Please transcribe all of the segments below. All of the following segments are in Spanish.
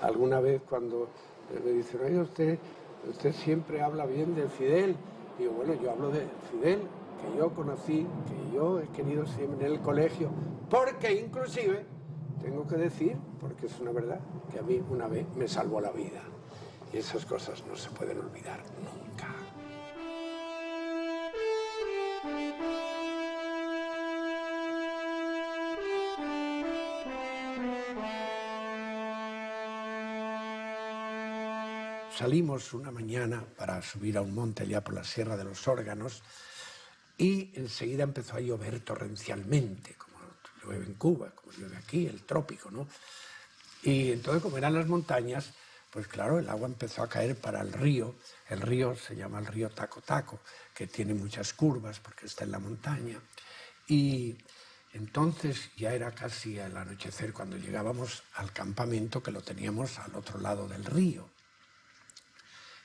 alguna vez cuando me dicen, oye, usted siempre habla bien de Fidel. Digo, bueno, yo hablo de Fidel, que yo conocí, que yo he querido siempre en el colegio, porque inclusive, tengo que decir, porque es una verdad, que a mí una vez me salvó la vida. Y esas cosas no se pueden olvidar nunca. Salimos una mañana para subir a un monte allá por la Sierra de los Órganos y enseguida empezó a llover torrencialmente, como llueve en Cuba, como llueve aquí, el trópico, ¿no? Y entonces, como eran las montañas, pues claro, el agua empezó a caer para el río. El río se llama el río Taco Taco, que tiene muchas curvas porque está en la montaña. Y entonces ya era casi al anochecer cuando llegábamos al campamento, que lo teníamos al otro lado del río.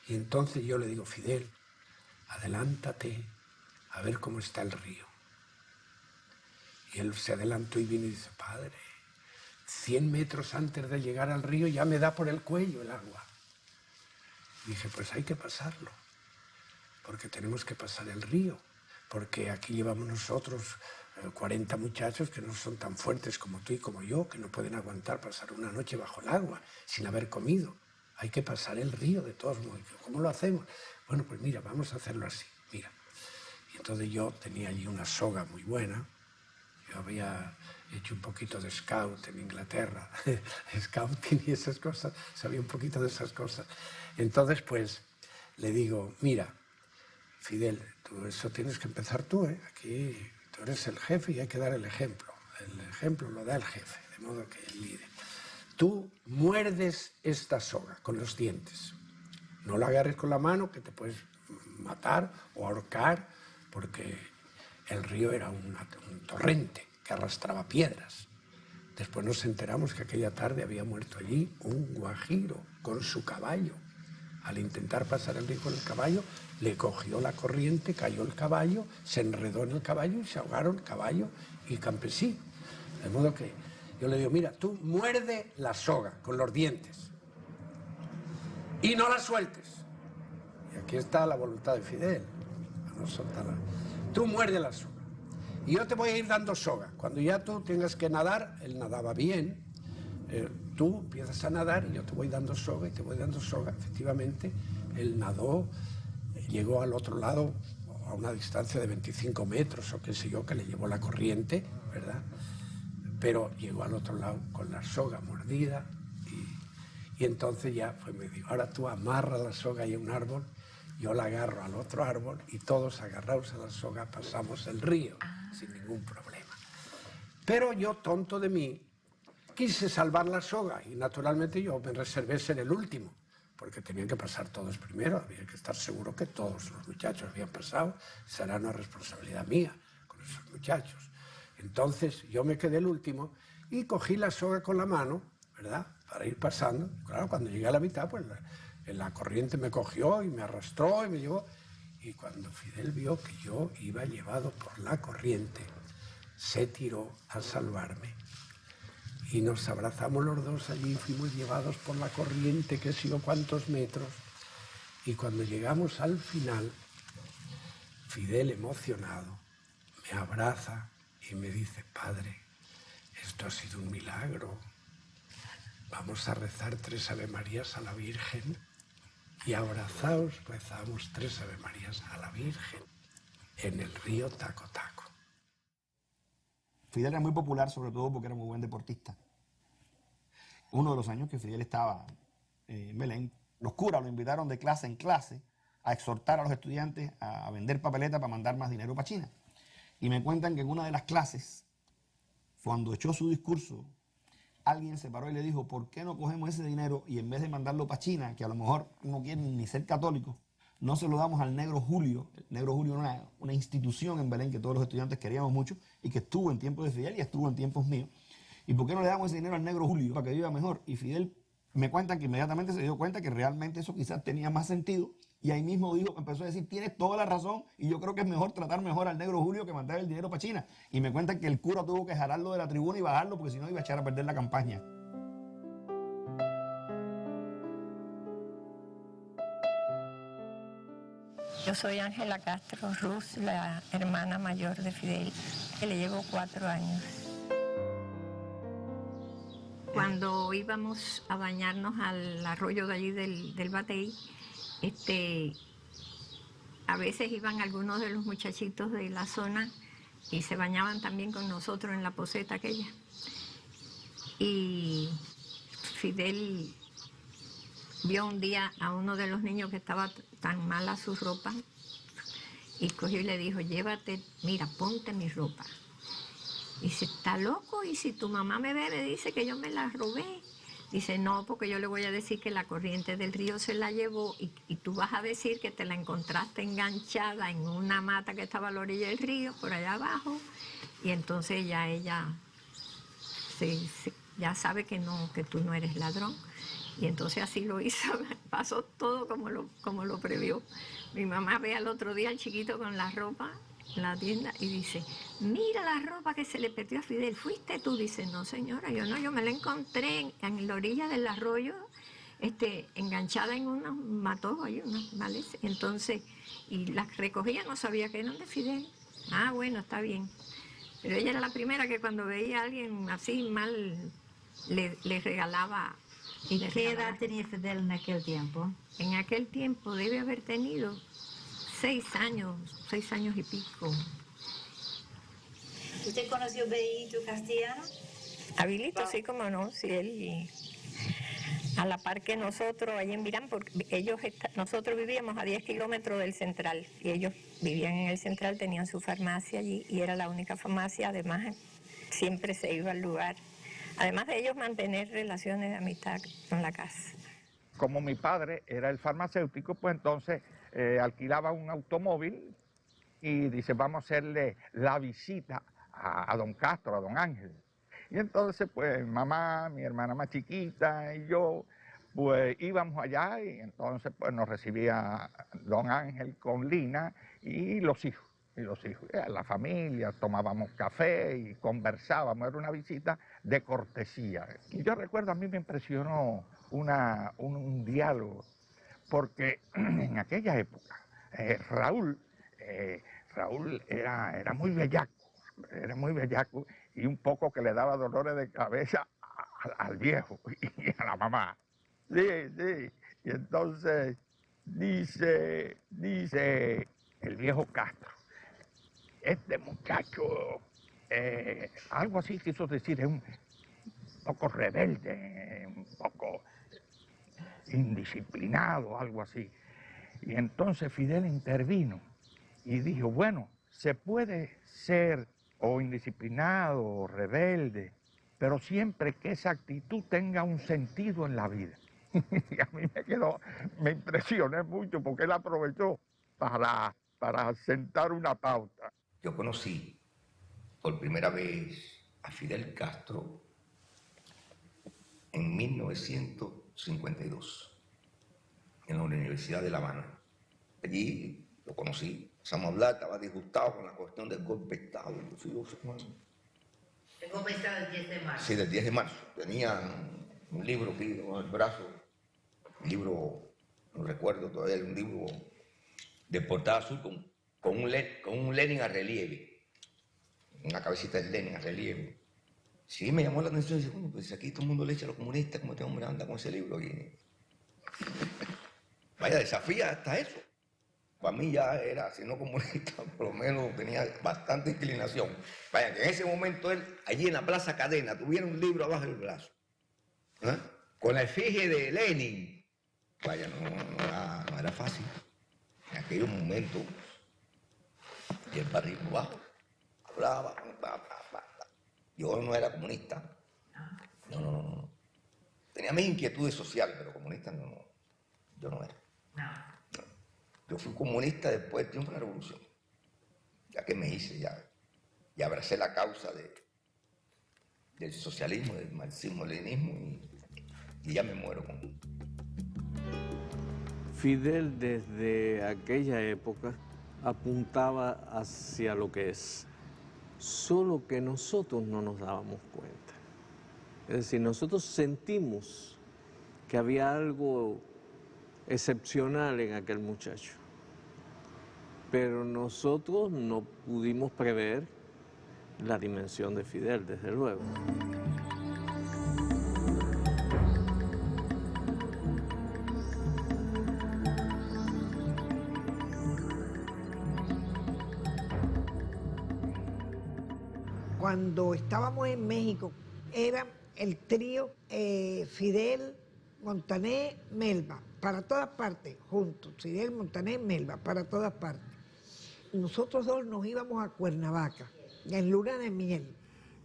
Y entonces yo le digo, Fidel, adelántate a ver cómo está el río. Y él se adelantó y vino y dice, padre, 100 metros antes de llegar al río ya me da por el cuello el agua. Y dije, pues hay que pasarlo, porque tenemos que pasar el río, porque aquí llevamos nosotros 40 muchachos que no son tan fuertes como tú y como yo, que no pueden aguantar pasar una noche bajo el agua sin haber comido. Hay que pasar el río de todos modos. ¿Cómo lo hacemos? Bueno, pues mira, vamos a hacerlo así, mira. Y entonces yo tenía allí una soga muy buena. Yo había hecho un poquito de scout en Inglaterra, scouting y esas cosas, sabía un poquito de esas cosas. Entonces, pues, le digo, mira, Fidel, tú eso tienes que empezar tú, ¿eh? Aquí tú eres el jefe y hay que dar el ejemplo. El ejemplo lo da el jefe, de modo que el líder. Tú muerdes esta soga con los dientes. No la agarres con la mano, que te puedes matar o ahorcar, porque el río era un torrente que arrastraba piedras. Después nos enteramos que aquella tarde había muerto allí un guajiro con su caballo. Al intentar pasar el río con el caballo, le cogió la corriente, cayó el caballo, se enredó en el caballo y se ahogaron caballo y campesino. De modo que yo le digo, mira, tú muerde la soga con los dientes y no la sueltes. Y aquí está la voluntad de Fidel, no soltarla. Tú muerde la soga y yo te voy a ir dando soga. Cuando ya tú tengas que nadar, él nadaba bien, tú empiezas a nadar y yo te voy dando soga y te voy dando soga. Efectivamente, él nadó, llegó al otro lado a una distancia de 25 metros o qué sé yo, que le llevó la corriente, ¿verdad? Pero llegó al otro lado con la soga mordida y entonces ya pues me dijo, ahora tú amarra la soga ahí a un árbol, yo la agarro al otro árbol y todos agarrados a la soga pasamos el río sin ningún problema. Pero yo, tonto de mí, quise salvar la soga y naturalmente yo me reservé ser el último, porque tenían que pasar todos primero, había que estar seguro que todos los muchachos habían pasado, será una responsabilidad mía con esos muchachos. Entonces yo me quedé el último y cogí la soga con la mano, ¿verdad?, para ir pasando. Claro, cuando llegué a la mitad, pues la corriente me cogió y me arrastró y me llevó. Y cuando Fidel vio que yo iba llevado por la corriente, se tiró a salvarme. Y nos abrazamos los dos allí, fuimos llevados por la corriente, qué sé yo cuántos metros. Y cuando llegamos al final, Fidel, emocionado, me abraza y me dice, padre, esto ha sido un milagro. Vamos a rezar 3 Ave Marías a la Virgen. Y abrazados rezamos 3 Ave Marías a la Virgen en el río Taco Taco. Fidel era muy popular, sobre todo porque era muy buen deportista. Uno de los años que Fidel estaba en Belén, los curas lo invitaron de clase en clase a exhortar a los estudiantes a vender papeletas para mandar más dinero para China. Y me cuentan que en una de las clases, cuando echó su discurso, alguien se paró y le dijo, ¿por qué no cogemos ese dinero y en vez de mandarlo para China, que a lo mejor no quieren ni ser católicos, no se lo damos al Negro Julio? El Negro Julio era una institución en Belén que todos los estudiantes queríamos mucho y que estuvo en tiempos de Fidel y estuvo en tiempos míos. ¿Y por qué no le damos ese dinero al Negro Julio para que viva mejor? Y Fidel, me cuentan que inmediatamente se dio cuenta que realmente eso quizás tenía más sentido y ahí mismo empezó a decir, tienes toda la razón y yo creo que es mejor tratar mejor al Negro Julio que mandar el dinero para China. Y me cuentan que el cura tuvo que jalarlo de la tribuna y bajarlo porque si no iba a echar a perder la campaña. Yo soy Ángela Castro Ruz, la hermana mayor de Fidel, que le llevo 4 años. Cuando íbamos a bañarnos al arroyo de allí del Batey, a veces iban algunos de los muchachitos de la zona y se bañaban también con nosotros en la poseta aquella. Y Fidel vio un día a uno de los niños que estaba tan mala su ropa y cogió y le dijo, llévate, mira, ponte mi ropa. Y dice, ¿está loco? Y si tu mamá me ve, me dice que yo me la robé. Dice, no, porque yo le voy a decir que la corriente del río se la llevó y tú vas a decir que te la encontraste enganchada en una mata que estaba a la orilla del río, por allá abajo. Y entonces ya ella ya sabe que tú no eres ladrón. Y entonces así lo hizo, pasó todo como lo previó. Mi mamá ve al otro día al chiquito con la ropa en la tienda y dice, mira la ropa que se le perdió a Fidel, ¿fuiste tú? Dice, no señora, yo me la encontré en la orilla del arroyo, enganchada en unos matojos, ahí, unas malezas. Entonces, y las recogía, no sabía que eran de Fidel. Ah, bueno, está bien. Pero ella era la primera que cuando veía a alguien así mal, le regalaba. ¿Y qué edad tenía Fidel en aquel tiempo? En aquel tiempo debe haber tenido 6 años y pico. ¿Usted conoció a Benito Castellano? Habilito, sí, como no, sí, él a la par que nosotros, allí en Virán, porque nosotros vivíamos a 10 kilómetros del central y ellos vivían en el central, tenían su farmacia allí y era la única farmacia, además siempre se iba al lugar. Además de ellos mantener relaciones de amistad con la casa. Como mi padre era el farmacéutico, pues entonces alquilaba un automóvil y dice, vamos a hacerle la visita a don Castro, a don Ángel. Y entonces, pues, mamá, mi hermana más chiquita y yo, pues, íbamos allá y entonces, pues, nos recibía don Ángel con Lina y los hijos. La familia, tomábamos café y conversábamos, era una visita de cortesía. Y yo recuerdo, a mí me impresionó un diálogo, porque en aquella época Raúl era muy bellaco y un poco que le daba dolores de cabeza al viejo y a la mamá. Sí. Y entonces dice el viejo Castro, este muchacho, algo así quiso decir, es un poco rebelde, un poco indisciplinado, algo así. Y entonces Fidel intervino y dijo, bueno, se puede ser o indisciplinado o rebelde, pero siempre que esa actitud tenga un sentido en la vida. Y a mí me impresioné mucho porque él aprovechó para sentar una pauta. Yo conocí por primera vez a Fidel Castro en 1952, en la Universidad de La Habana. Allí lo conocí, empezamos a hablar, estaba disgustado con la cuestión del golpe de Estado. ¿El golpe de Estado del 10 de marzo? Sí, del 10 de marzo. Tenía un libro aquí en el brazo, un libro, no recuerdo todavía, un libro de portada azul con un Lenin a relieve, una cabecita de Lenin a relieve. Sí, me llamó la atención y dije, bueno, pues aquí todo el mundo le echa a los comunistas, como este hombre anda con ese libro. Y... Vaya, desafía hasta eso. Para mí ya era, si no comunista, por lo menos tenía bastante inclinación. Vaya, que en ese momento él, allí en la Plaza Cadena, tuviera un libro abajo del brazo, ¿eh? Con la efigie de Lenin. Vaya, no era fácil. En aquellos momentos, y el barrio bajo, hablaba, yo no era comunista. No. Tenía mis inquietudes sociales, pero comunista yo no era. No. Yo fui comunista después del triunfo de la revolución. Ya que me hice, ya abracé la causa del socialismo, del marxismo-leninismo y ya me muero con él. Fidel desde aquella época apuntaba hacia lo que es, solo que nosotros no nos dábamos cuenta. Es decir, nosotros sentimos que había algo excepcional en aquel muchacho, Pero nosotros no pudimos prever la dimensión de Fidel, desde luego. Cuando estábamos en México, era el trío Fidel, Montaner, Melba, para todas partes, juntos. Fidel, Montaner, Melba, para todas partes. Nosotros dos nos íbamos a Cuernavaca, en luna de miel.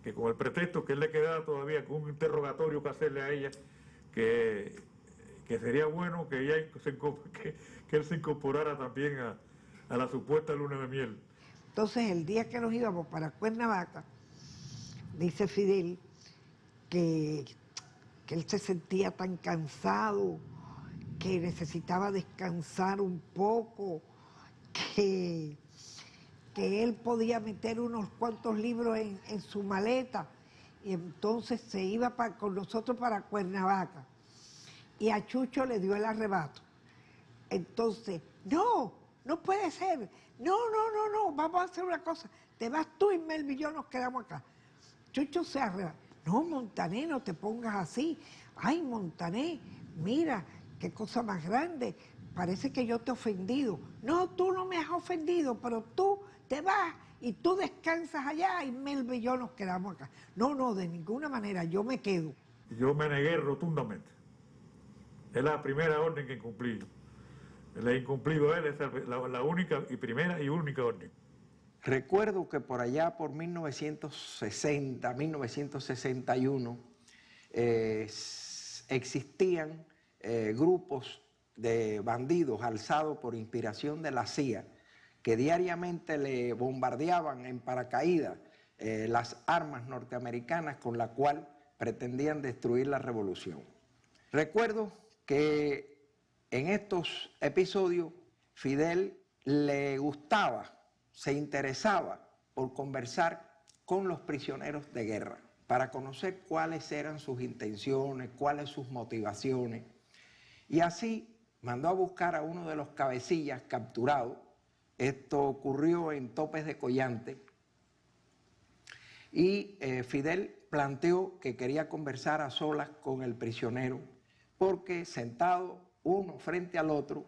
Que con el pretexto que él le quedaba todavía con un interrogatorio que hacerle a ella, que sería bueno que él se incorporara también a la supuesta luna de miel. Entonces, el día que nos íbamos para Cuernavaca, dice Fidel que él se sentía tan cansado, que necesitaba descansar un poco, que él podía meter unos cuantos libros en su maleta, y entonces se iba con nosotros para Cuernavaca. Y a Chucho le dio el arrebato. Entonces, no puede ser, no, vamos a hacer una cosa, te vas tú y Melba y yo nos quedamos acá. Chucho se arrebata. No, Montaner, no te pongas así. Ay, Montaner, mira, qué cosa más grande. Parece que yo te he ofendido. No, tú no me has ofendido, pero tú te vas y tú descansas allá y Melba y yo nos quedamos acá. No, de ninguna manera, yo me quedo. Yo me negué rotundamente. Es la primera orden que incumplí. Le he incumplido a él, esa es la única y primera y única orden. Recuerdo que por allá, por 1960, 1961, existían grupos de bandidos alzados por inspiración de la CIA que diariamente le bombardeaban en paracaídas las armas norteamericanas con las cuales pretendían destruir la revolución. Recuerdo que en estos episodios Fidel le gustaba, se interesaba por conversar con los prisioneros de guerra para conocer cuáles eran sus intenciones, cuáles sus motivaciones. Y así mandó a buscar a uno de los cabecillas capturados. Esto ocurrió en Topes de Collante. Y Fidel planteó que quería conversar a solas con el prisionero porque sentado uno frente al otro,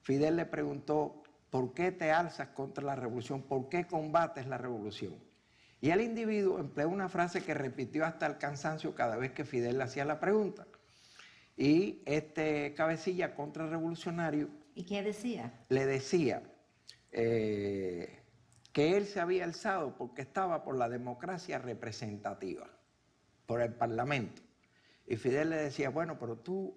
Fidel le preguntó: ¿por qué te alzas contra la revolución? ¿Por qué combates la revolución? Y el individuo empleó una frase que repitió hasta el cansancio cada vez que Fidel le hacía la pregunta. Y este cabecilla contrarrevolucionario... ¿Y qué decía? Le decía que él se había alzado porque estaba por la democracia representativa, por el Parlamento. Y Fidel le decía: bueno, pero tú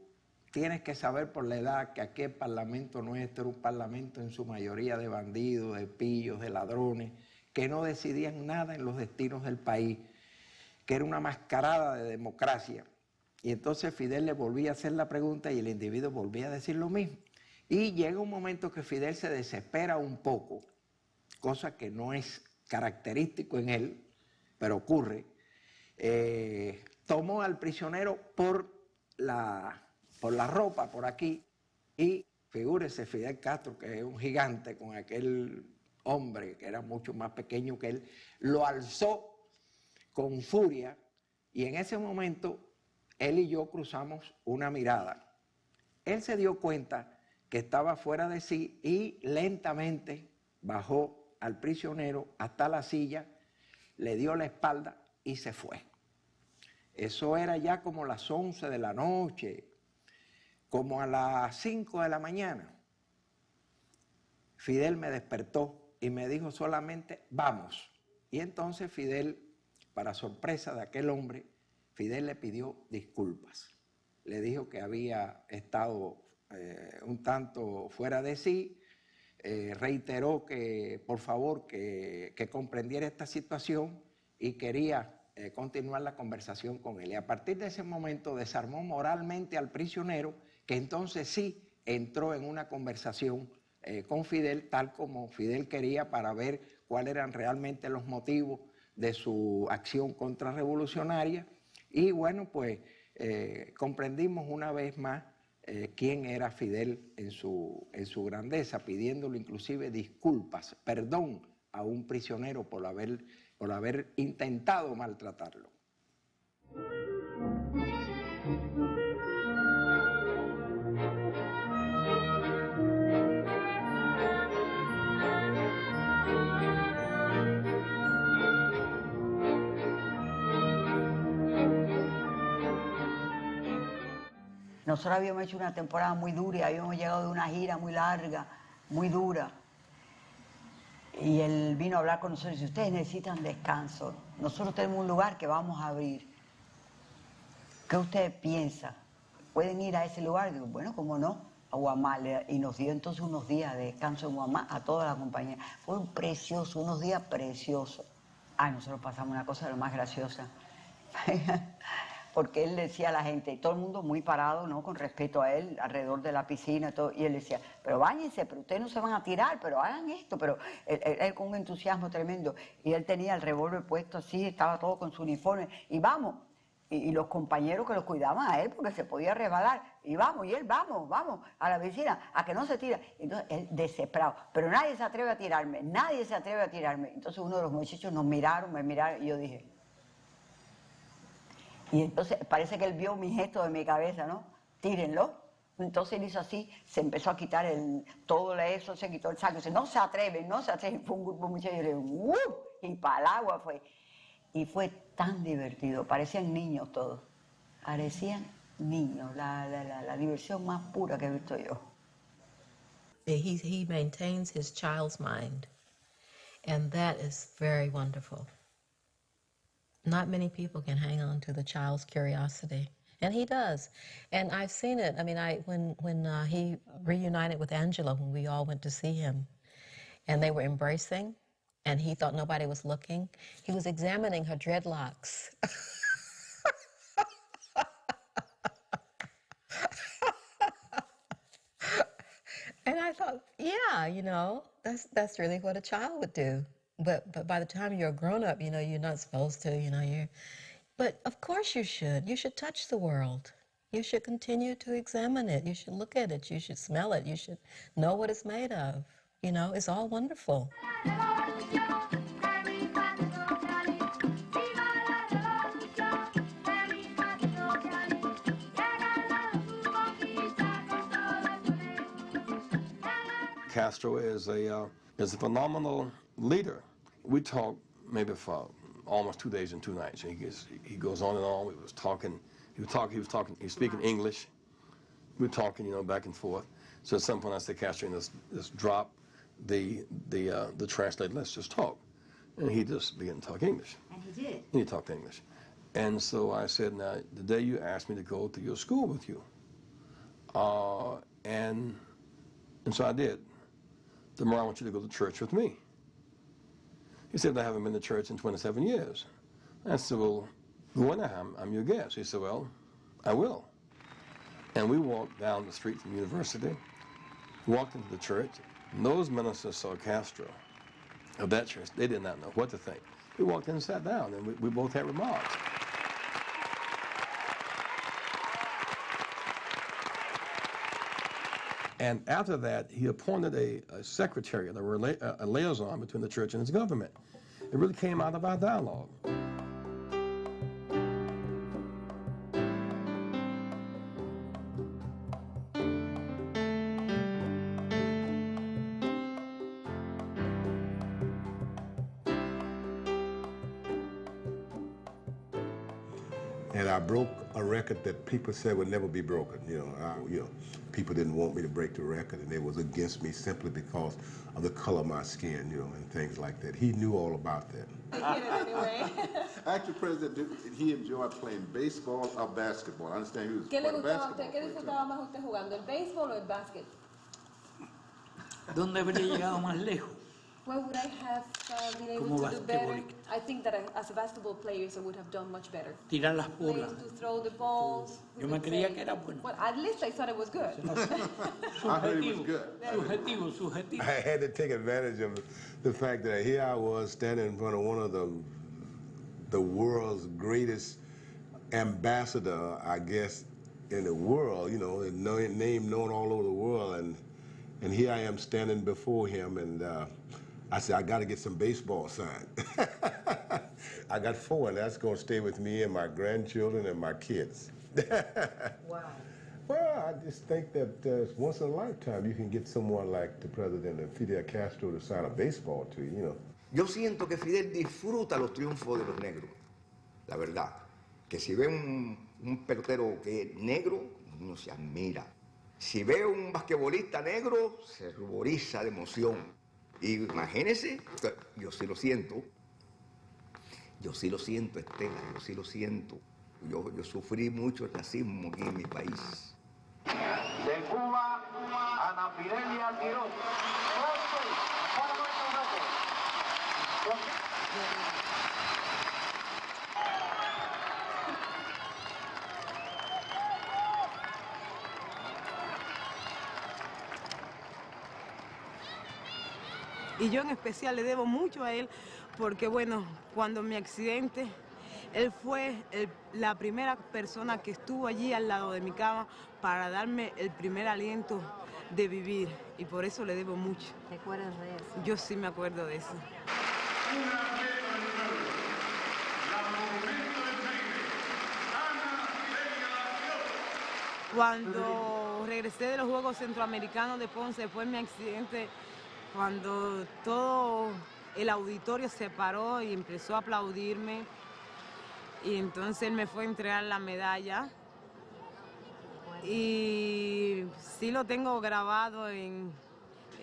tienes que saber por la edad que aquí el Parlamento nuestro era un parlamento en su mayoría de bandidos, de pillos, de ladrones, que no decidían nada en los destinos del país, que era una mascarada de democracia. Y entonces Fidel le volvía a hacer la pregunta y el individuo volvía a decir lo mismo. Y llega un momento que Fidel se desespera un poco, cosa que no es característico en él, pero ocurre. Tomó al prisionero por la ropa, por aquí, y figúrese Fidel Castro, que es un gigante, con aquel hombre que era mucho más pequeño que él, lo alzó con furia, y en ese momento él y yo cruzamos una mirada. Él se dio cuenta que estaba fuera de sí y lentamente bajó al prisionero hasta la silla, le dio la espalda y se fue. Eso era ya como las 11 de la noche, como a las 5 de la mañana. Fidel me despertó y me dijo solamente: vamos. Y entonces Fidel, para sorpresa de aquel hombre, Fidel le pidió disculpas. Le dijo que había estado un tanto fuera de sí, reiteró que por favor que comprendiera esta situación y quería continuar la conversación con él. Y a partir de ese momento desarmó moralmente al prisionero, que entonces sí entró en una conversación con Fidel, tal como Fidel quería, para ver cuáles eran realmente los motivos de su acción contrarrevolucionaria. Y bueno, pues comprendimos una vez más quién era Fidel en su grandeza, pidiéndole inclusive disculpas, perdón a un prisionero por haber intentado maltratarlo. Nosotros habíamos hecho una temporada muy dura y habíamos llegado de una gira muy larga, muy dura. Y él vino a hablar con nosotros y dice, ustedes necesitan descanso. Nosotros tenemos un lugar que vamos a abrir. ¿Qué ustedes piensan? ¿Pueden ir a ese lugar? Digo, bueno, ¿cómo no? A Guamá. Y nos dio entonces unos días de descanso en Guamá a toda la compañía. Fue precioso, unos días preciosos. Nosotros pasamos una cosa de lo más graciosa. Porque él decía a la gente, todo el mundo muy parado, ¿no? Con respeto a él, alrededor de la piscina y todo, y él decía, pero báñense, pero ustedes no se van a tirar, pero hagan esto, pero él con un entusiasmo tremendo, y él tenía el revólver puesto así, estaba todo con su uniforme, y vamos, y los compañeros que lo cuidaban a él, porque se podía resbalar, y vamos, y él, vamos, a la piscina, a que no se tira. Entonces, él desesperado, pero nadie se atreve a tirarme, nadie se atreve a tirarme. Entonces uno de los muchachos nos miraron, me miraron, y yo dije... Y entonces parece que él vio mi gesto de mi cabeza, ¿no? Tírenlo. Entonces él hizo así, se empezó a quitar todo eso, se quitó el saco. Dice, no se atreven, no se atreven. Fue un grupo mucho y yo le digo, y para el agua fue. Y fue tan divertido, parecían niños todos. Parecían niños, la diversión más pura que he visto yo. He maintains his child's mind, and that is very wonderful. Not many people can hang on to the child's curiosity, and he does. And I've seen it. I mean, when he reunited with Angela, when we all went to see him, and they were embracing, and he thought nobody was looking, he was examining her dreadlocks. And I thought, yeah, you know, that's really what a child would do. But by the time you're a grown-up, you know, you're not supposed to, you know, but of course you should. You should touch the world. You should continue to examine it. You should look at it. You should smell it. You should know what it's made of. You know, it's all wonderful. Castro is a phenomenal leader. We talked maybe for almost 2 days and 2 nights. He goes on and on. He was speaking English. We were talking, you know, back and forth. So at some point I said, Castro, let's drop the translator. Let's just talk. And he just began to talk English. And he did. And he talked English. And so I said, now, the day you asked me to go to your school with you, and so I did. Tomorrow I want you to go to church with me. He said, I haven't been to church in 27 years. I said, well, go in there, I'm your guest. He said, well, I will. And we walked down the street from university, walked into the church, and those ministers saw Castro of that church. They did not know what to think. We walked in and sat down, and we both had remarks. And after that, he appointed a secretary, a liaison between the church and its government. It really came out of our dialogue. And I broke a record that people said would never be broken. You know, people didn't want me to break the record, and they was against me simply because of the color of my skin, you know, and things like that. He knew all about that. Actually, President, did he enjoy playing baseball or basketball? I understand he was ¿Qué le quite a gustaba a usted? basketball ¿Qué player. disfrutaba más usted jugando, el béisbol o el básquet? ¿Dónde habría llegado más lejos? Where would I have been able Como to do better? basquetbolista. I think that as a basketball player, I would have done much better. Tirar las Ways bolas. to throw the balls. Yo me creía que era bueno. Well, at least I thought it was good. I heard he was good. Subjetivo. I had to take advantage of the fact that here I was standing in front of one of the world's greatest ambassador, I guess, in the world, you know, name known all over the world, and here I am standing before him, and I said, I got to get some baseball signed. I got 4, and that's going to stay with me and my grandchildren and my kids. Wow. Well, I just think that once in a lifetime you can get someone like the president of Fidel Castro to sign a baseball to you, you know. Yo siento que Fidel disfruta los triunfos de los negros, la verdad. Que si ve un pelotero que es negro, uno se admira. Si ve un basquetbolista negro, se ruboriza de emoción. Y imagínense, yo sí lo siento. Yo sí lo siento, Estela, yo sí lo siento. Yo sufrí mucho el racismo aquí en mi país. De Cuba, Ana Fidelia Tirón. Y yo en especial le debo mucho a él porque, bueno, cuando mi accidente, él fue la primera persona que estuvo allí al lado de mi cama para darme el primer aliento de vivir. Y por eso le debo mucho. ¿Te acuerdas de eso? Yo sí me acuerdo de eso. Cuando regresé de los Juegos Centroamericanos de Ponce, después de mi accidente, cuando todo el auditorio se paró y empezó a aplaudirme, y entonces él me fue a entregar la medalla. Y sí lo tengo grabado en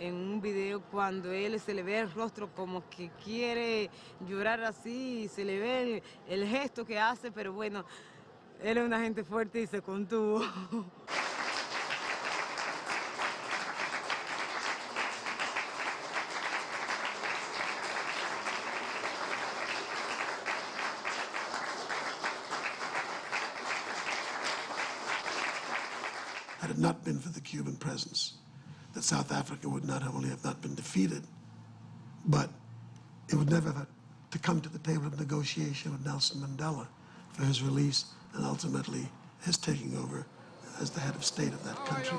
un video cuando él se le ve el rostro como que quiere llorar así, y se le ve el gesto que hace, pero bueno, él es una gente fuerte y se contuvo. Had it not been for the Cuban presence, that South Africa would not only have not been defeated, but it would never have to come to the table of negotiation with Nelson Mandela for his release and ultimately his taking over as the head of state of that country.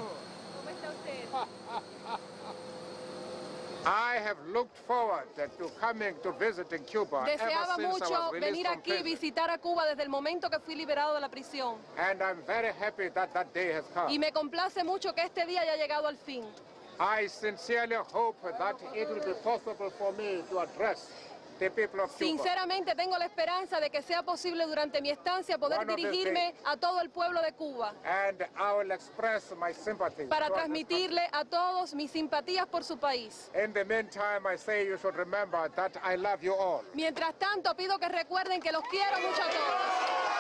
I have looked forward to coming to visiting Cuba Deseaba ever since I mucho was released venir from aquí y prison. visitar a Cuba desde el momento que fui liberado de la prisión. And I'm very happy that that day has come. Y me complace mucho que este día haya llegado al fin. I sincerely hope that it will be possible for me to address the people of Cuba. Sinceramente tengo la esperanza de que sea posible durante mi estancia poder One of these dirigirme a todo el pueblo de Cuba And I will express my sympathy. para transmitirle a todos mis simpatías por su país. In the meantime, I say you should remember that I love you all. Mientras tanto, pido que recuerden que los quiero mucho a todos.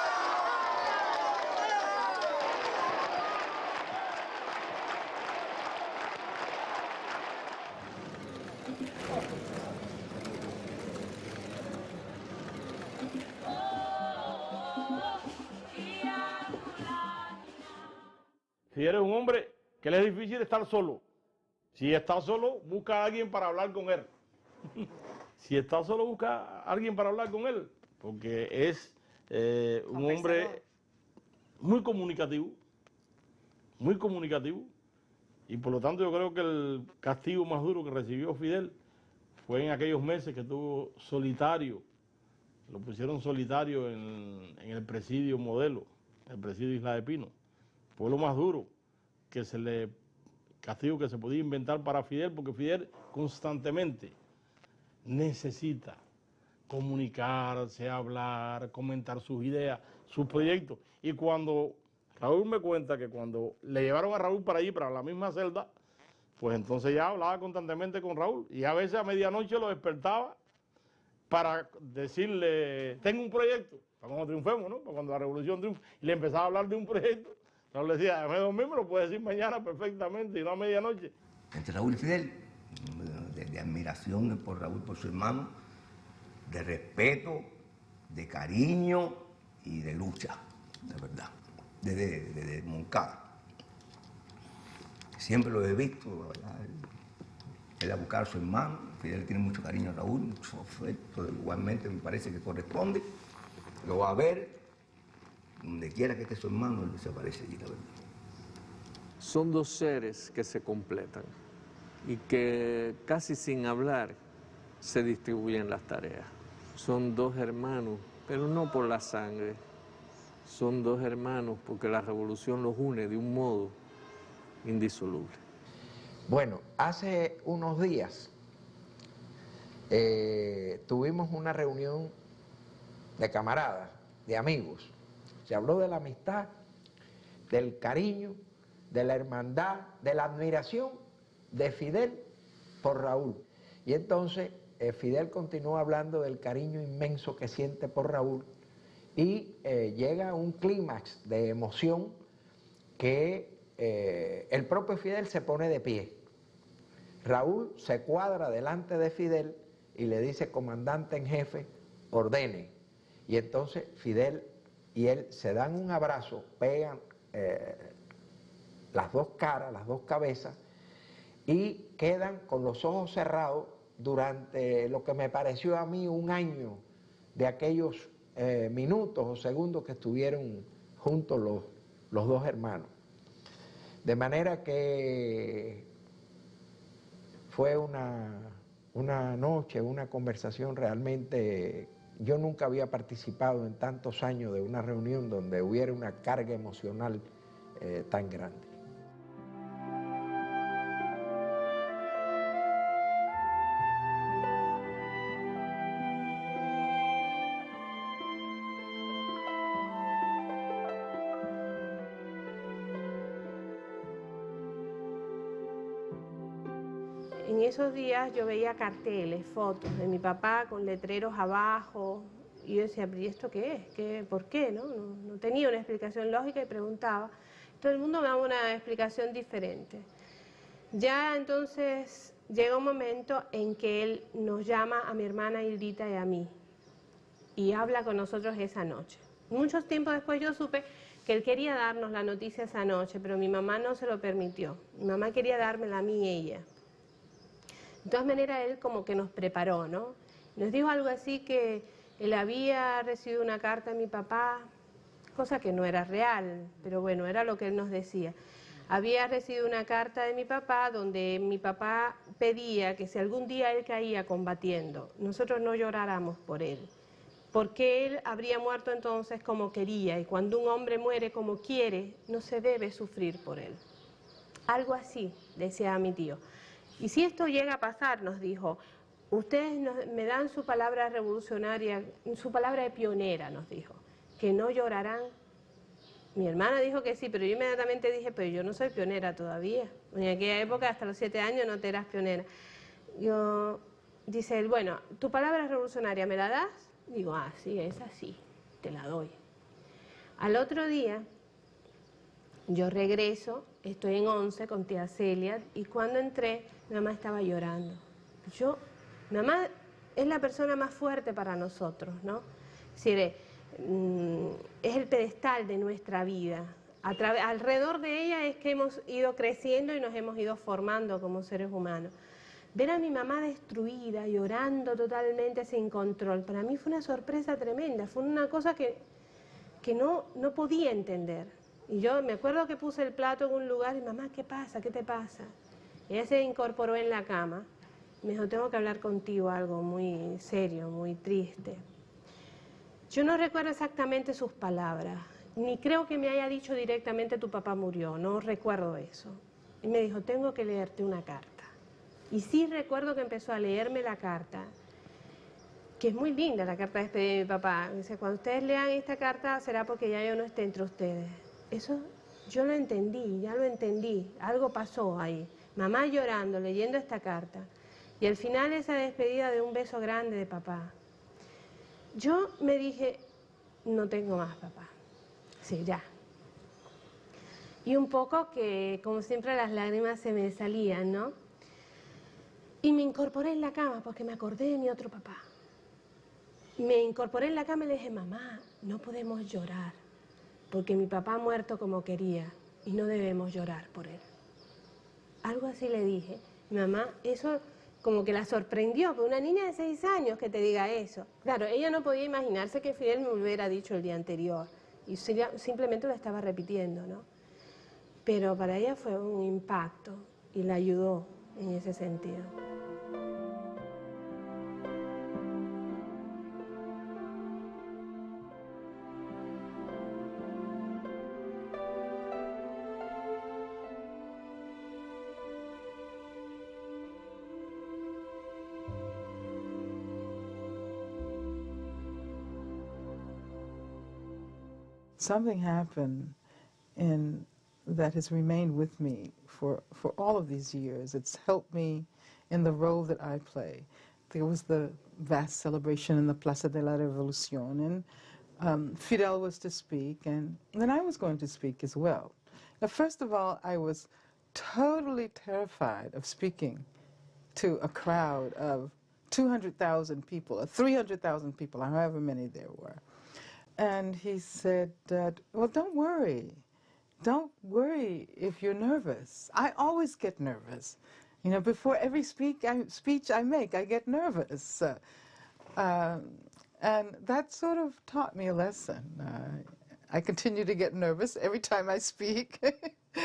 Fidel es un hombre que le es difícil estar solo. Si está solo, busca a alguien para hablar con él. Si está solo, busca a alguien para hablar con él, porque es un hombre muy comunicativo, y por lo tanto yo creo que el castigo más duro que recibió Fidel fue en aquellos meses que estuvo solitario. Lo pusieron solitario en el presidio Modelo, el presidio Isla de Pino. Fue lo más duro castigo que se podía inventar para Fidel, porque Fidel constantemente necesita comunicarse, hablar, comentar sus ideas, sus proyectos. Y cuando Raúl me cuenta que cuando le llevaron a Raúl para allí, para la misma celda, pues entonces ya hablaba constantemente con Raúl, y a veces a medianoche lo despertaba para decirle, tengo un proyecto, para cuando triunfemos, ¿no? Para cuando la revolución triunfe, y le empezaba a hablar de un proyecto. Raúl le decía, déjame dormir, me lo puedes decir mañana perfectamente, y no a medianoche. Entre Raúl y Fidel, de admiración por Raúl, por su hermano, de respeto, de cariño y de lucha, de verdad, desde Moncada. Siempre lo he visto, ¿verdad? Él a buscar a su hermano. Fidel tiene mucho cariño a Raúl, mucho afecto, igualmente me parece que corresponde. Lo va a ver Donde quiera que esté su hermano, él desaparece allí, la verdad. Son dos seres que se completan y que casi sin hablar se distribuyen las tareas. Son dos hermanos, pero no por la sangre. Son dos hermanos porque la revolución los une de un modo indisoluble. Bueno, hace unos días tuvimos una reunión de camaradas, de amigos. Se habló de la amistad, del cariño, de la hermandad, de la admiración de Fidel por Raúl. Y entonces Fidel continúa hablando del cariño inmenso que siente por Raúl y llega a un clímax de emoción que el propio Fidel se pone de pie. Raúl se cuadra delante de Fidel y le dice: comandante en jefe, ordene. Y entonces Fidel y él se dan un abrazo, pegan las dos caras, las dos cabezas, y quedan con los ojos cerrados durante lo que me pareció a mí un año de aquellos minutos o segundos que estuvieron juntos los dos hermanos. De manera que fue una noche, una conversación realmente. Yo nunca había participado en tantos años de una reunión donde hubiera una carga emocional tan grande. En esos días yo veía carteles, fotos de mi papá con letreros abajo, y yo decía, ¿pero y esto qué es? ¿Por qué? No tenía una explicación lógica y preguntaba. Todo el mundo me daba una explicación diferente. Ya entonces llega un momento en que él nos llama a mi hermana Hildita y a mí y habla con nosotros esa noche. Muchos tiempos después yo supe que él quería darnos la noticia esa noche, pero mi mamá no se lo permitió. Mi mamá quería dármela a mí y ella. De todas maneras, él como que nos preparó, ¿no? Nos dijo algo así que él había recibido una carta de mi papá, cosa que no era real, pero bueno, era lo que él nos decía. Había recibido una carta de mi papá donde mi papá pedía que si algún día él caía combatiendo, nosotros no lloráramos por él, porque él habría muerto entonces como quería, y cuando un hombre muere como quiere, no se debe sufrir por él. Algo así, decía mi tío. Y si esto llega a pasar, nos dijo, ustedes me dan su palabra revolucionaria, su palabra de pionera, nos dijo, que no llorarán. Mi hermana dijo que sí, pero yo inmediatamente dije, pero yo no soy pionera todavía. En aquella época, hasta los 7 años, no te eras pionera. Dice él, bueno, ¿tu palabra revolucionaria me la das? Digo, sí, es así, te la doy. Al otro día, yo regreso, estoy en 11 con tía Celia, y cuando entré, mi mamá estaba llorando. Mi mamá es la persona más fuerte para nosotros, ¿no? Es decir, es el pedestal de nuestra vida. Alrededor de ella es que hemos ido creciendo y nos hemos ido formando como seres humanos. Ver a mi mamá destruida, llorando totalmente sin control, para mí fue una sorpresa tremenda, fue una cosa que no podía entender. Y yo me acuerdo que puse el plato en un lugar y mamá, ¿qué pasa? ¿Qué te pasa? Ella se incorporó en la cama, me dijo, tengo que hablar contigo, algo muy serio, muy triste. Yo no recuerdo exactamente sus palabras, ni creo que me haya dicho directamente tu papá murió, no recuerdo eso. Y me dijo, tengo que leerte una carta. Y sí recuerdo que empezó a leerme la carta, que es muy linda la carta de despedida de mi papá. Me dice, cuando ustedes lean esta carta será porque ya yo no esté entre ustedes. Eso yo lo entendí, ya lo entendí, algo pasó ahí. Mamá llorando, leyendo esta carta. Y al final esa despedida de un beso grande de papá. Yo me dije, no tengo más papá. Sí, ya. Y un poco que, como siempre, las lágrimas se me salían, ¿no? Y me incorporé en la cama porque me acordé de mi otro papá. Me incorporé en la cama y le dije, mamá, no podemos llorar porque mi papá ha muerto como quería y no debemos llorar por él. Algo así le dije. Mi mamá, eso como que la sorprendió, pero una niña de 6 años que te diga eso. Claro, ella no podía imaginarse que Fidel me hubiera dicho el día anterior. y simplemente la estaba repitiendo, ¿no? Pero para ella fue un impacto y la ayudó en ese sentido. Something happened that has remained with me for all of these years. It's helped me in the role that I play. There was the vast celebration in the Plaza de la Revolución, and Fidel was to speak, and then I was going to speak as well. Now, first of all, I was totally terrified of speaking to a crowd of 200,000 people, or 300,000 people, however many there were. And he said, well, don't worry. Don't worry if you're nervous. I always get nervous. You know, before every speech I make, I get nervous. And that sort of taught me a lesson. I continue to get nervous every time I speak,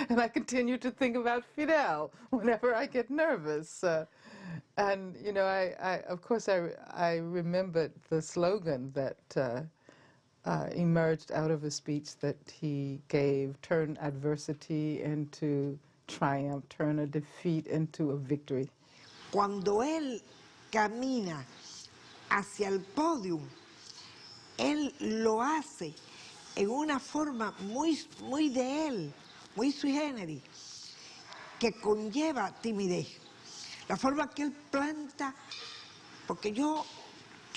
and I continue to think about Fidel whenever I get nervous. And, you know, of course, I remembered the slogan that emerged out of a speech that he gave: turn adversity into triumph, turn a defeat into a victory. Cuando él camina hacia el podio, él lo hace en una forma muy de él, muy sui generis, que conlleva timidez. La forma que él planta, porque yo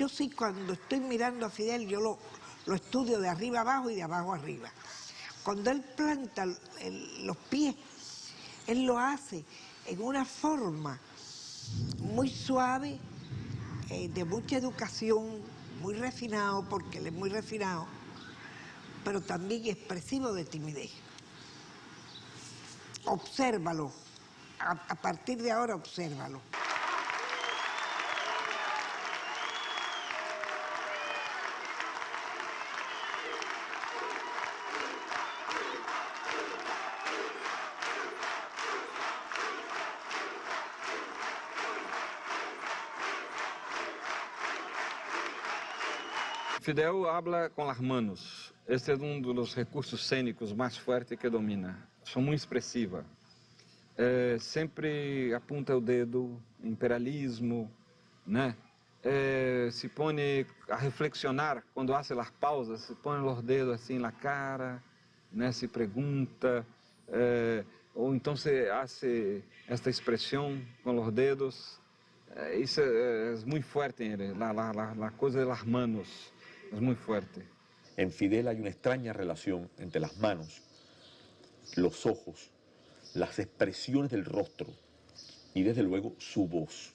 sí, cuando estoy mirando a Fidel, yo lo estudio de arriba abajo y de abajo arriba. Cuando él planta los pies, él lo hace en una forma muy suave, de mucha educación, muy refinado, porque él es muy refinado, pero también expresivo de timidez. Obsérvalo, a partir de ahora obsérvalo. Fidel habla con las manos. Este es uno de los recursos escénicos más fuertes que domina. Son muy expresivas. Sempre apunta o dedo, imperialismo, né? Se pone a reflexionar, quando hace as pausas, se pone os dedos assim na cara, né? Se pergunta, ou então se hace esta expressão com os dedos. Isso é muito forte en él, la cosa de las manos. Es muy fuerte. En Fidel hay una extraña relación entre las manos, los ojos, las expresiones del rostro y desde luego su voz,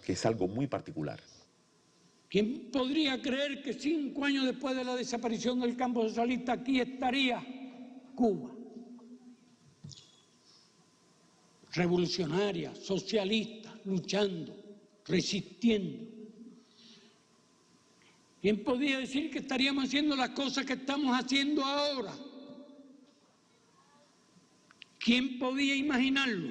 que es algo muy particular. ¿Quién podría creer que 5 años después de la desaparición del campo socialista aquí estaría Cuba? Revolucionaria, socialista, luchando, resistiendo. ¿Quién podía decir que estaríamos haciendo las cosas que estamos haciendo ahora? ¿Quién podía imaginarlo?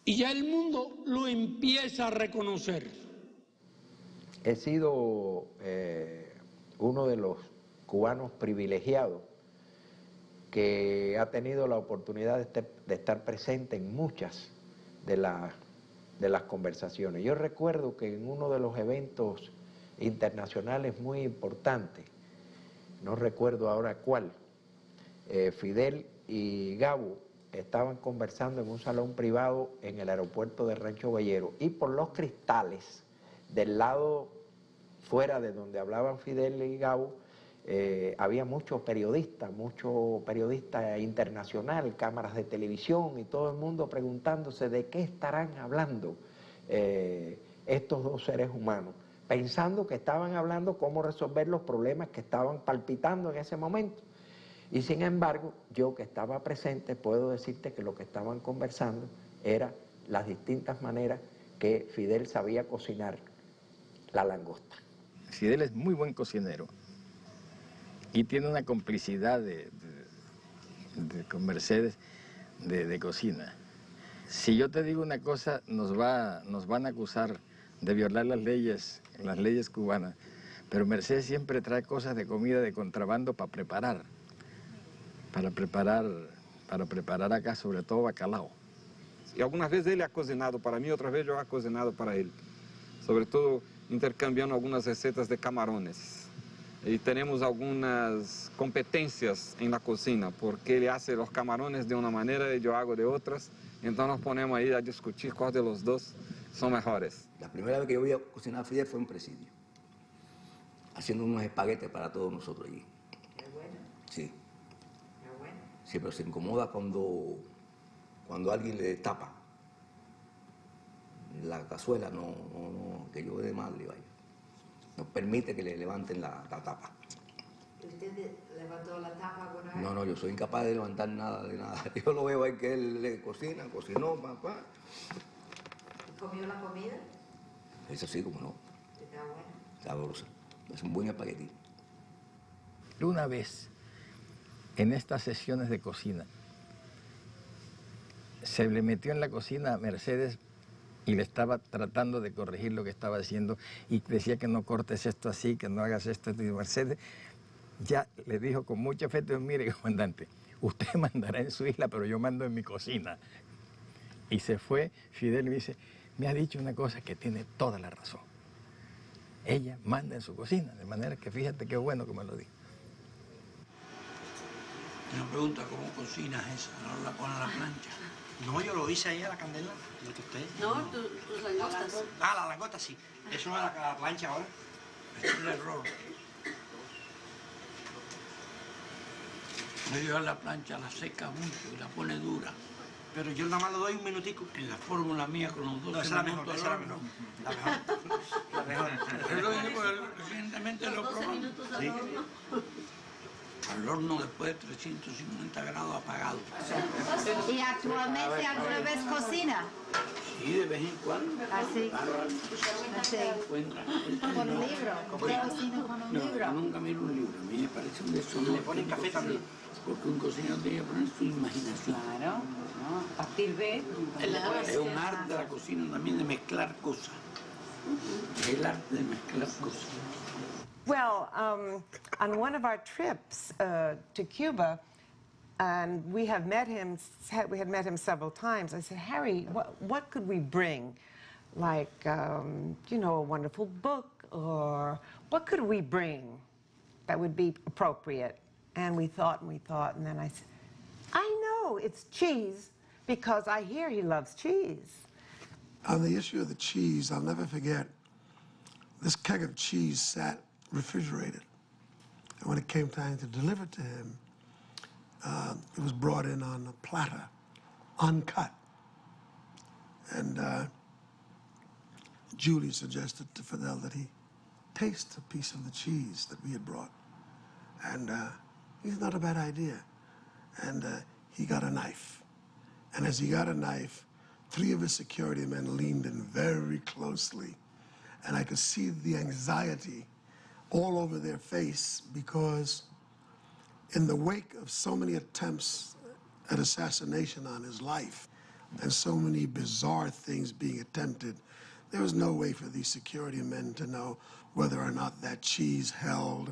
Y ya el mundo lo empieza a reconocer. He sido uno de los cubanos privilegiados que ha tenido la oportunidad de estar presente en muchas de las conversaciones. Yo recuerdo que en uno de los eventos internacionales muy importantes, no recuerdo ahora cuál, Fidel y Gabo estaban conversando en un salón privado en el aeropuerto de Rancho Bellero, y por los cristales del lado fuera de donde hablaban Fidel y Gabo, había mucho periodista internacional, cámaras de televisión y todo el mundo preguntándose de qué estarán hablando estos dos seres humanos, pensando que estaban hablando cómo resolver los problemas que estaban palpitando en ese momento. Y sin embargo, yo que estaba presente, puedo decirte que lo que estaban conversando era las distintas maneras que Fidel sabía cocinar la langosta. Fidel es muy buen cocinero y tiene una complicidad con Mercedes de cocina. Si yo te digo una cosa, nos van a acusar de violar las leyes cubanas, pero Mercedes siempre trae cosas de comida de contrabando para preparar acá, sobre todo bacalao. Y algunas veces él ha cocinado para mí, otras veces yo he cocinado para él. Sobre todo intercambiando algunas recetas de camarones. Y tenemos algunas competencias en la cocina, porque él hace los camarones de una manera y yo hago de otras. Entonces nos ponemos ahí a discutir cuál de los dos son mejores. La primera vez que yo vi a cocinar a Fidel fue en presidio, haciendo unos espaguetes para todos nosotros allí. Qué bueno. Sí. Qué bueno. Sí, pero se incomoda cuando alguien le tapa la cazuela, que yo de madre, vaya. No permite que le levanten la tapa. ¿Usted levantó la tapa alguna vez? No, yo soy incapaz de levantar nada de nada. Yo lo veo ahí que él le cocinó, papá. ¿Comió la comida? Eso sí, como no. ¿Está buena? Sabrosa. Es un buen espagueti. Una vez, en estas sesiones de cocina, se le metió en la cocina a Mercedes y le estaba tratando de corregir lo que estaba haciendo y decía que no cortes esto así, que no hagas esto. Y Mercedes ya le dijo con mucho afecto: mire, comandante, usted mandará en su isla, pero yo mando en mi cocina. Y se fue Fidel y me dice: me ha dicho una cosa que tiene toda la razón. Ella manda en su cocina, de manera que fíjate qué bueno que me lo dijo. Me pregunta cómo cocinas esa, ¿no la pones a la plancha? No, yo lo hice ahí a la candela, lo tosté. No, tus langostas. Ah, la langosta sí. Eso no es a la plancha ahora. Este es el error. No llevar la plancha, la seca mucho y la pone dura. Pero yo nada más le doy un minutico. En la fórmula mía con los 12 no, esa es la mejor, minutos esa es la mejor. La mejor. Recientemente lo probamos. Sí. Al horno después de 350 grados apagado. ¿Y actualmente alguna vez cocina? Sí, de vez en cuando. ¿Así? Así. ¿Con un libro? ¿Usted cocina con un libro? Yo nunca miro un libro. A mí me parece un deshonor. ¿Le ponen café también? Porque un cocinero tiene que poner su imaginación. Claro, ¿no? A partir de... Es un arte de la cocina también de mezclar cosas. Es el arte de mezclar cosas. Well, on one of our trips to Cuba, and we had met him several times. I said, Harry, what could we bring? Like, you know, a wonderful book, or what could we bring that would be appropriate? And we thought, and then I said, I know, it's cheese, because I hear he loves cheese. On the issue of the cheese, I'll never forget, this keg of cheese sat refrigerated. And when it came time to deliver to him, it was brought in on a platter, uncut. And Julie suggested to Fidel that he taste a piece of the cheese that we had brought. And it's not a bad idea. And he got a knife. And as he got a knife, 3 of his security men leaned in very closely. And I could see the anxiety all over their face, because in the wake of so many attempts at assassination on his life and so many bizarre things being attempted, there was no way for these security men to know whether or not that cheese held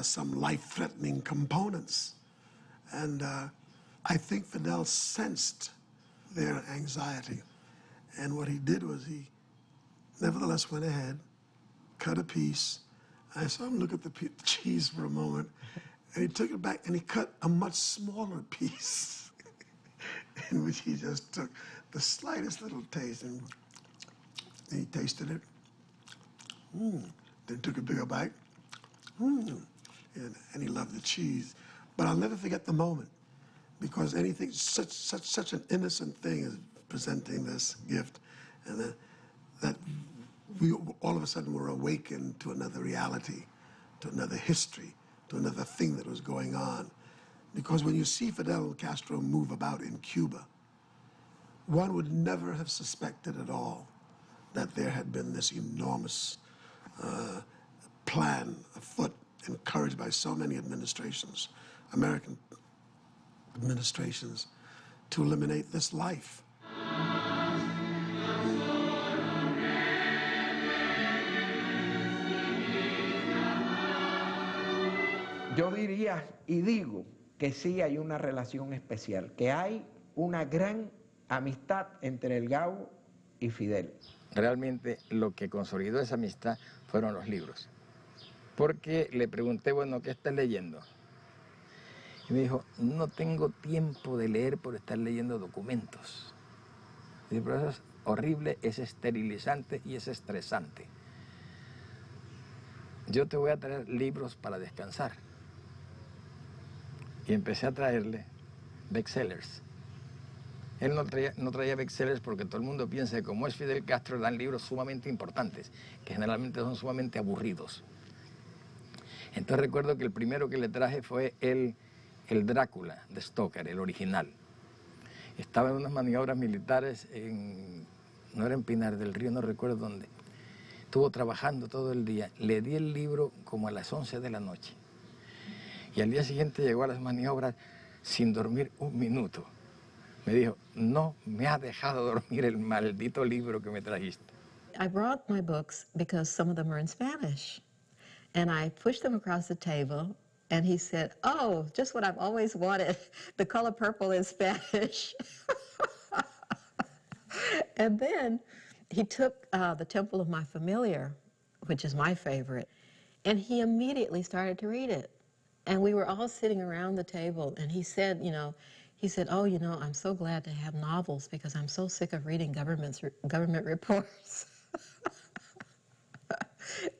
some life-threatening components. And I think Fidel sensed their anxiety. And what he did was he nevertheless went ahead, cut a piece. I saw him look at the cheese for a moment, and he took it back and he cut a much smaller piece in which he just took the slightest little taste, and he tasted it. Then took a bigger bite. And he loved the cheese. But I'll never forget the moment, because anything, such an innocent thing as presenting this gift, and that we all of a sudden were awakened to another reality, to another history, to another thing that was going on. Because when you see Fidel Castro move about in Cuba, one would never have suspected at all that there had been this enormous plan afoot, encouraged by so many administrations, American administrations, to eliminate this life. Yo diría y digo que sí hay una relación especial, que hay una gran amistad entre el Gabo y Fidel. Realmente lo que consolidó esa amistad fueron los libros. Porque le pregunté, bueno, ¿qué estás leyendo? Y me dijo, no tengo tiempo de leer por estar leyendo documentos. Y dije, pero eso es horrible, es esterilizante y es estresante. Yo te voy a traer libros para descansar. Y empecé a traerle bestsellers. Él no traía bestsellers porque todo el mundo piensa que como es Fidel Castro dan libros sumamente importantes, que generalmente son sumamente aburridos. Entonces recuerdo que el primero que le traje fue el Drácula de Stoker, el original. Estaba en unas maniobras militares, no era en Pinar del Río, no recuerdo dónde. Estuvo trabajando todo el día. Le di el libro como a las 11 de la noche. Y al día siguiente llegó a las maniobras sin dormir un minuto. Me dijo, no me ha dejado dormir el maldito libro que me trajiste. I brought my books because some of them are in Spanish. And I pushed them across the table, and he said, oh, just what I've always wanted, The Color Purple in Spanish. And then he took The Temple of My Familiar, which is my favorite, and he immediately started to read it. And we were all sitting around the table, and he said, oh, I'm so glad to have novels because I'm so sick of reading government reports.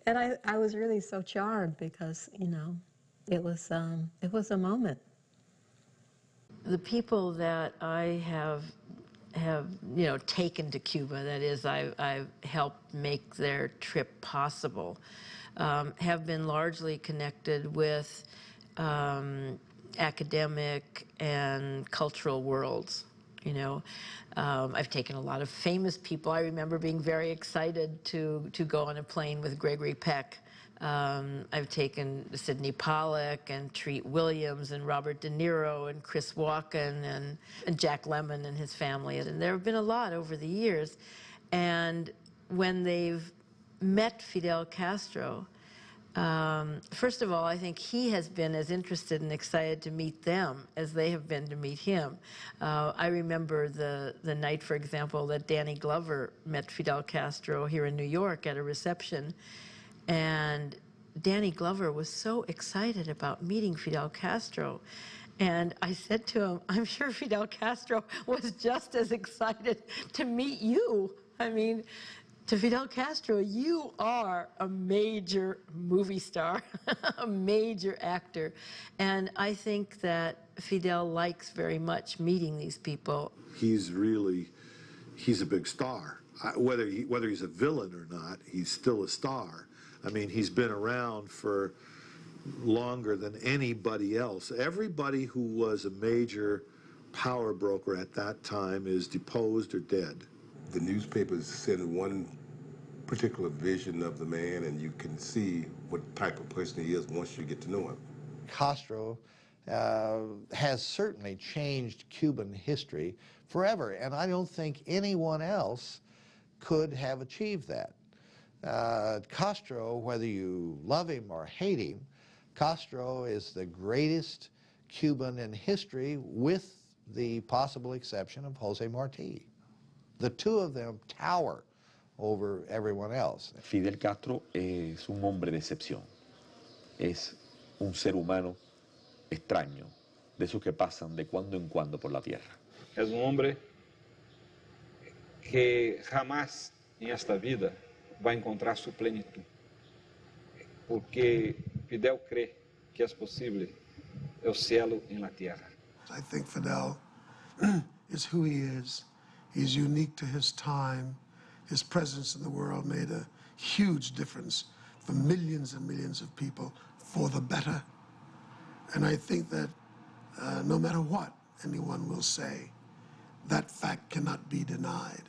And I was really so charmed because, it was a moment. The people that I have taken to Cuba, that is, I've helped make their trip possible, have been largely connected with academic and cultural worlds. I've taken a lot of famous people. I remember being very excited to go on a plane with Gregory Peck. I've taken Sidney Pollack and Treat Williams and Robert De Niro and Chris Walken and Jack Lemmon and his family. And there have been a lot over the years. And when they've met Fidel Castro, first of all, I think he has been as interested and excited to meet them as they have been to meet him. I remember the night, for example, that Danny Glover met Fidel Castro here in New York at a reception. And Danny Glover was so excited about meeting Fidel Castro. And I said to him, I'm sure Fidel Castro was just as excited to meet you. I mean, to Fidel Castro, you are a major movie star, a major actor. And I think that Fidel likes very much meeting these people. He's a big star. Whether he's a villain or not, he's still a star. I mean, he's been around for longer than anybody else. Everybody who was a major power broker at that time is deposed or dead. The newspapers send one particular vision of the man, and you can see what type of person he is once you get to know him. Castro has certainly changed Cuban history forever, and I don't think anyone else could have achieved that. Castro, whether you love him or hate him, Castro is the greatest Cuban in history, with the possible exception of Jose Marti. The two of them tower over everyone else. Fidel Castro es un hombre de excepción. Es un ser humano extraño, de esos que pasan de cuando en cuando por la tierra. Es un hombre que jamás en esta vida va a encontrar su plenitud, porque Fidel cree que es posible el cielo en la tierra. I think Fidel is who he is. He's unique to his time. His presence in the world made a huge difference for millions and millions of people for the better. And I think that no matter what anyone will say, that fact cannot be denied.